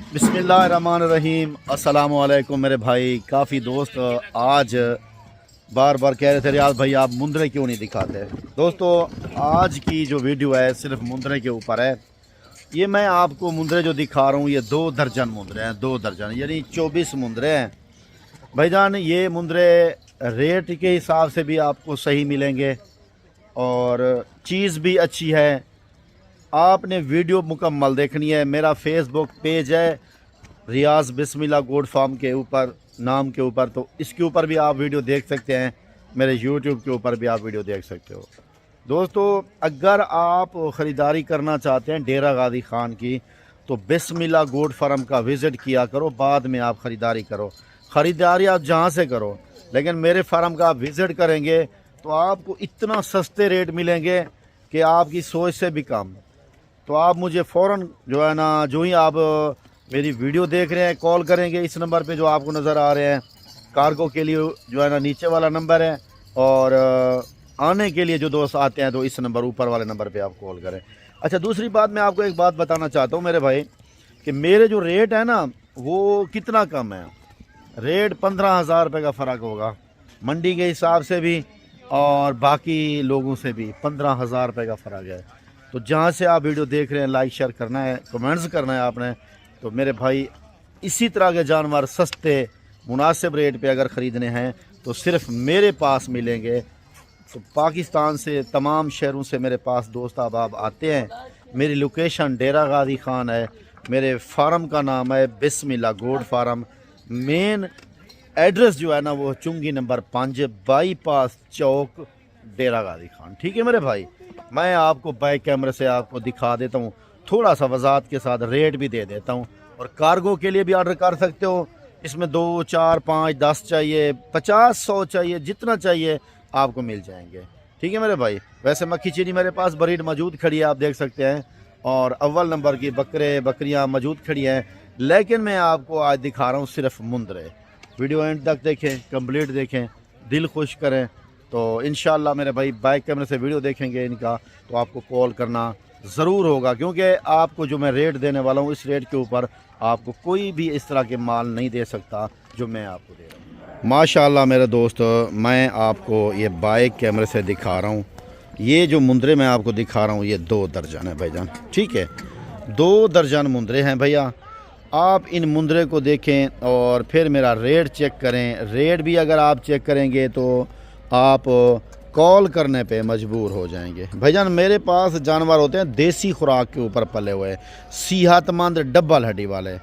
बिस्मिल्लाहिर्रहमानिर्रहीम। अस्सलाम वालेकुम मेरे भाई। काफ़ी दोस्त आज बार बार कह रहे थे रियाज भाई आप मुंदरे क्यों नहीं दिखाते। दोस्तों आज की जो वीडियो है सिर्फ मुंदरे के ऊपर है। ये मैं आपको मुंदरे जो दिखा रहा हूँ ये 2 दर्जन मुंदरे हैं, 2 दर्जन यानी 24 मुंदरे हैं भाईजान। ये मुंदरे रेट के हिसाब से भी आपको सही मिलेंगे और चीज़ भी अच्छी है। आपने वीडियो मुकम्मल देखनी है। मेरा फेसबुक पेज है रियाज बिस्मिल्लाह गोट फार्म के ऊपर नाम के ऊपर, तो इसके ऊपर भी आप वीडियो देख सकते हैं। मेरे यूट्यूब के ऊपर भी आप वीडियो देख सकते हो। दोस्तों अगर आप ख़रीदारी करना चाहते हैं डेरा गाजी ख़ान की तो बिस्मिल्लाह गोट फार्म का विज़िट किया करो, बाद में आप ख़रीदारी करो। ख़रीदारी आप जहाँ से करो लेकिन मेरे फार्म का आप विज़िट करेंगे तो आपको इतना सस्ते रेट मिलेंगे कि आपकी सोच से भी कम। तो आप मुझे फ़ौरन जो है ना, जो ही आप मेरी वीडियो देख रहे हैं कॉल करेंगे इस नंबर पे जो आपको नज़र आ रहे हैं। कार्गो के लिए जो है ना नीचे वाला नंबर है और आने के लिए जो दोस्त आते हैं तो इस नंबर ऊपर वाले नंबर पे आप कॉल करें। अच्छा दूसरी बात मैं आपको एक बात बताना चाहता हूँ मेरे भाई कि मेरे जो रेट है ना वो कितना कम है। रेट 15,000 रुपये का फ़र्क होगा मंडी के हिसाब से भी और बाकी लोगों से भी 15,000 रुपये का फ़र्क है। तो जहाँ से आप वीडियो देख रहे हैं लाइक शेयर करना है, कमेंट्स करना है आपने। तो मेरे भाई इसी तरह के जानवर सस्ते मुनासिब रेट पे अगर ख़रीदने हैं तो सिर्फ मेरे पास मिलेंगे। तो पाकिस्तान से तमाम शहरों से मेरे पास दोस्त अब आते हैं। मेरी लोकेशन डेरा गाजी ख़ान है। मेरे फार्म का नाम है बिस्मिल्लाह गोट फार्म। मेन एड्रेस जो है ना वो चुंगी नंबर 5 बाईपास चौक डेरा गाजी ख़ान। ठीक है मेरे भाई, मैं आपको बैक कैमरे से आपको दिखा देता हूँ, थोड़ा सा वजाहत के साथ रेट भी दे देता हूँ। और कार्गो के लिए भी ऑर्डर कर सकते हो। इसमें 2, 4, 5, 10 चाहिए, 50, 100 चाहिए, जितना चाहिए आपको मिल जाएंगे। ठीक है मेरे भाई। वैसे मक्खी चीनी मेरे पास ब्रीड मौजूद खड़ी है, आप देख सकते हैं, और अव्वल नंबर की बकरियाँ मौजूद खड़ी हैं। लेकिन मैं आपको आज दिखा रहा हूँ सिर्फ मुंदरे। वीडियो एंड तक देखें, कंप्लीट देखें, दिल खुश करें। तो इंशाल्लाह मेरे भाई बैक कैमरे से वीडियो देखेंगे इनका तो आपको कॉल करना ज़रूर होगा, क्योंकि आपको जो मैं रेट देने वाला हूँ इस रेट के ऊपर आपको कोई भी इस तरह के माल नहीं दे सकता जो मैं आपको दे रहा हूँ। माशाल्लाह मेरे दोस्त, मैं आपको ये बैक कैमरे से दिखा रहा हूँ। ये जो मुंदरे मैं आपको दिखा रहा हूँ ये 2 दर्जन है भाईजान। ठीक है, 2 दर्जन मुंदरे हैं भैया। आप इन मुंदरे को देखें और फिर मेरा रेट चेक करें। रेट भी अगर आप चेक करेंगे तो आप कॉल करने पे मजबूर हो जाएंगे भाईजान। मेरे पास जानवर होते हैं देसी खुराक के ऊपर पले हुए, सेहतमंद डबल हड्डी वाले।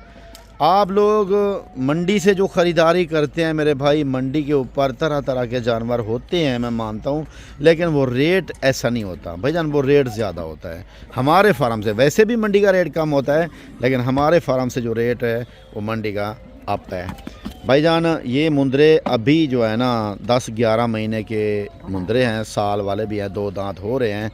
आप लोग मंडी से जो ख़रीदारी करते हैं मेरे भाई, मंडी के ऊपर तरह तरह के जानवर होते हैं मैं मानता हूँ, लेकिन वो रेट ऐसा नहीं होता भाईजान, वो रेट ज़्यादा होता है हमारे फार्म से। वैसे भी मंडी का रेट कम होता है लेकिन हमारे फार्म से जो रेट है वो मंडी का अप है भाईजान। ये मुंदरे अभी जो है ना 10-11 महीने के मुंदरे हैं, साल वाले भी हैं, 2 दांत हो रहे हैं।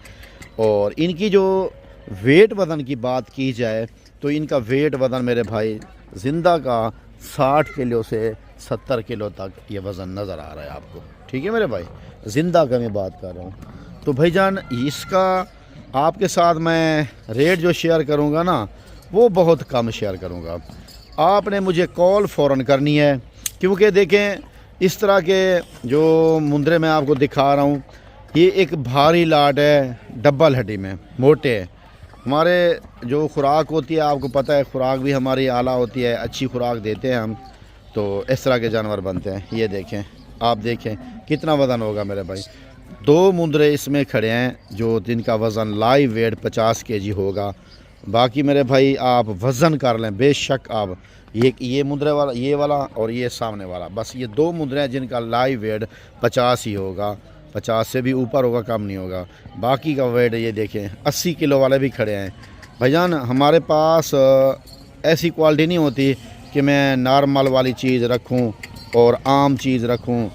और इनकी जो वेट वज़न की बात की जाए तो इनका वेट वज़न मेरे भाई ज़िंदा का 60 किलो से 70 किलो तक ये वज़न नज़र आ रहा है आपको। ठीक है मेरे भाई, ज़िंदा का मैं बात कर रहा हूँ। तो भाईजान इसका आपके साथ मैं रेट जो शेयर करूँगा ना वो बहुत कम शेयर करूँगा। आपने मुझे कॉल फ़ौरन करनी है, क्योंकि देखें इस तरह के जो मुंदरे मैं आपको दिखा रहा हूँ ये एक भारी लाट है, डबल हड्डी में मोटे है। हमारे जो खुराक होती है आपको पता है, खुराक भी हमारी आला होती है, अच्छी खुराक देते हैं हम, तो इस तरह के जानवर बनते हैं। ये देखें, आप देखें कितना वज़न होगा मेरे भाई। 2 मुंदरे इसमें खड़े हैं जो जिनका वज़न लाइव वेट 50 kg होगा। बाकी मेरे भाई आप वज़न कर लें बेशक। आप ये मुंदरे वाला, ये वाला और ये सामने वाला, बस ये 2 मुंदरे हैं जिनका लाइव वेट 50 ही होगा, 50 से भी ऊपर होगा, कम नहीं होगा। बाकी का वेट ये देखें 80 किलो वाले भी खड़े हैं भाईजान। हमारे पास ऐसी क्वालिटी नहीं होती कि मैं नॉर्मल वाली चीज़ रखूं और आम चीज़ रखूं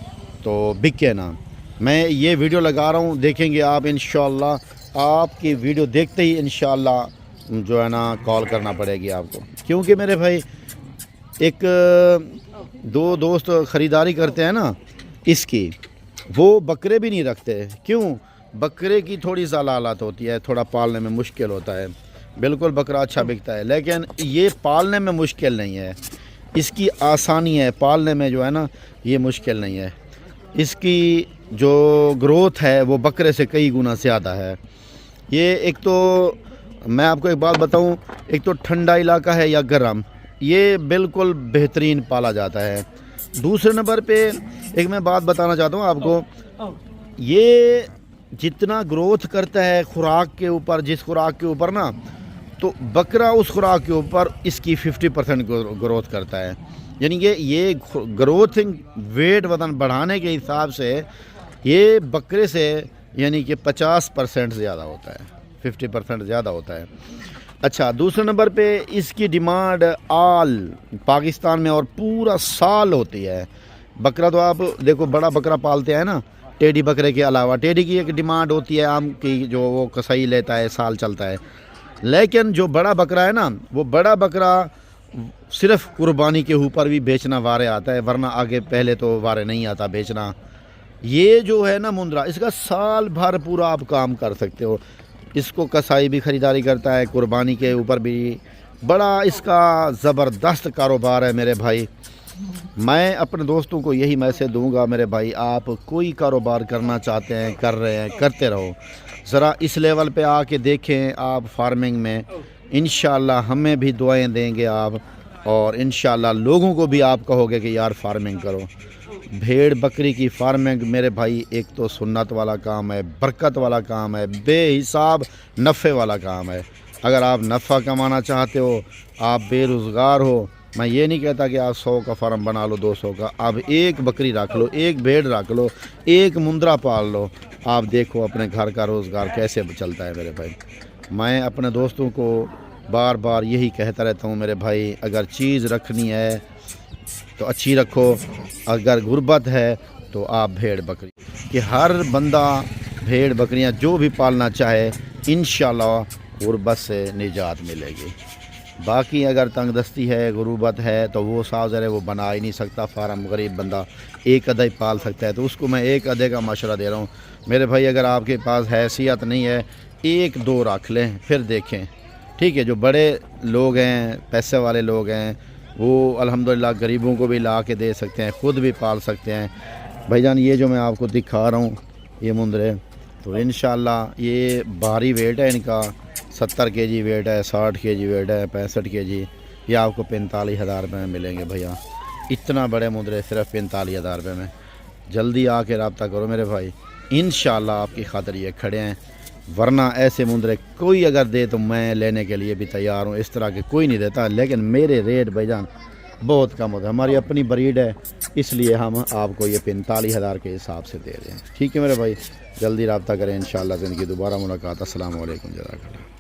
तो बिके ना। मैं ये वीडियो लगा रहा हूं, देखेंगे आप इंशाल्लाह। आपकी वीडियो देखते ही इंशाल्लाह जो है ना कॉल करना पड़ेगी आपको, क्योंकि मेरे भाई एक 2 दोस्त ख़रीदारी करते हैं ना इसकी, वो बकरे भी नहीं रखते। क्यों? बकरे की थोड़ी ज़लालत होती है, थोड़ा पालने में मुश्किल होता है। بالکل بکرا اچھا بکتا ہے، لیکن یہ پالنے میں مشکل نہیں ہے، اس کی آسانی ہے پالنے میں، جو ہے نا یہ مشکل نہیں ہے، اس کی جو گروتھ ہے وہ بکرے سے کئی گنا زیادہ ہے۔ یہ ایک تو میں آپ کو ایک بات بتاؤں، ایک تو ٹھنڈا علاقہ ہے یا گرم، یہ بالکل بہترین پالا جاتا ہے۔ دوسرے نمبر پہ ایک میں بات بتانا چاہتا ہوں آپ کو، یہ جتنا گروتھ کرتا ہے خوراک کے اوپر، جس خوراک کے اوپر نا، تو بکرا اس خوراک کے اوپر اس کی 50% گروتھ کرتا ہے، یعنی کہ یہ گروتھنگ ویٹ وزن بڑھانے کے حساب سے یہ بکرے سے یعنی کہ 50% زیادہ ہوتا ہے، 50% زیادہ ہوتا ہے۔ اچھا، دوسرے نمبر پہ اس کی ڈیمانڈ آل پاکستان میں اور پورا سال ہوتی ہے۔ بکرا تو آپ دیکھو بڑا بکرا پالتے ہیں نا، ٹیڈی بکرے کے علاوہ ٹیڈی کی ایک ڈیمانڈ ہوتی ہے عام کی، جو وہ کسائی لیتا ہے، سال چلتا ہے، لیکن جو بڑا بکرا ہے نا، وہ بڑا بکرا صرف قربانی کے اوپر بھی بیچنا وارے آتا ہے، ورنہ آگے پہلے تو وارے نہیں آتا بیچنا۔ یہ جو ہے نا مندرا، اس کا سال بھر پورا آپ کام کر سکتے ہو، اس کو کسائی بھی خریداری کرتا ہے، قربانی کے اوپر بھی بڑا اس کا زبردست کاروبار ہے میرے بھائی۔ میں اپنے دوستوں کو یہی میسج دوں گا میرے بھائی، آپ کوئی کاروبار کرنا چاہتے ہیں، کر رہے ہیں، کرتے رہو، ذرا اس لیول پہ آ کے دیکھیں آپ فارمنگ میں، انشاءاللہ ہمیں بھی دعائیں دیں گے آپ، اور انشاءاللہ لوگوں کو بھی آپ کہو گے کہ یار فارمنگ کرو۔ بھیڑ بکری کی فارمنگ میرے بھائی ایک تو سنت والا کام ہے، برکت والا کام ہے، بے حساب نفع والا کام ہے۔ اگر آپ نفع کمانا چاہتے ہو، آپ بے روزگار ہو، میں یہ نہیں کہتا کہ آپ 100 کا فارم بنا لو، 200 کا، آپ ایک بکری رکھ لو، ایک بھیڑ رکھ لو، ایک مندرا پال لو، آپ دیکھو اپنے گھر کا روزگار کیسے چلتا ہے میرے بھائی۔ میں اپنے دوستوں کو بار بار یہی کہتا رہتا ہوں میرے بھائی، اگر چیز رکھنی ہے تو اچھی رکھو، اگر غربت ہے تو آپ بھیڑ بکری، کہ ہر بندہ بھیڑ بکریاں جو بھی پالنا چاہے انشاءاللہ غربت سے نجات ملے گی۔ باقی اگر تنگ دستی ہے، غربت ہے، تو وہ سازر ہے، وہ بنا ہی نہیں سکتا فارم، غریب بندہ ایک ادھا ہی پال سکتا ہے، تو اس کو میں ایک ادھے کا مشورہ دے رہا ہوں میرے بھائی، اگر آپ کے پاس حیثیت نہیں ہے، ایک دو رکھ لیں پھر دیکھیں، ٹھیک ہے۔ جو بڑے لوگ ہیں، پیسے والے لوگ ہیں، وہ الحمدللہ غریبوں کو بھی لا کے دے سکتے ہیں، خود بھی پال سکتے ہیں۔ بھائی جان یہ جو میں آپ کو دکھا رہا ہوں یہ مندرے، تو انشاءاللہ یہ بھاری ویٹ ہے ان کا، 70 کے جی ویٹ ہے، 60 کے جی ویٹ ہے، 65 کے جی، یہ آپ کو 45,000 روپے میں ملیں گے بھیا۔ اتنا بڑے مندرے صرف 45,000 روپے میں، جلدی آ کے رابطہ کرو میرے بھائی، انشاءاللہ آپ کی خاطر یہ کھڑے ہیں، ورنہ ایسے مندرے کوئی اگر دے تو میں لینے کے لیے بھی تیار ہوں، اس طرح کے کوئی نہیں دیتا، لیکن میرے ریٹ بھائی جان بہت کم ہوتا ہے، ہماری اپنی بریڈ ہے، اس لیے ہم آپ کو یہ 45,000 کے حساب سے دے رہے ہیں، ٹھیک ہے میرے بھائی۔ جلدی رابطہ کریں، انشاءاللہ زندگی دوبارہ ملاقات۔ السلام علیکم، جزاک اللہ۔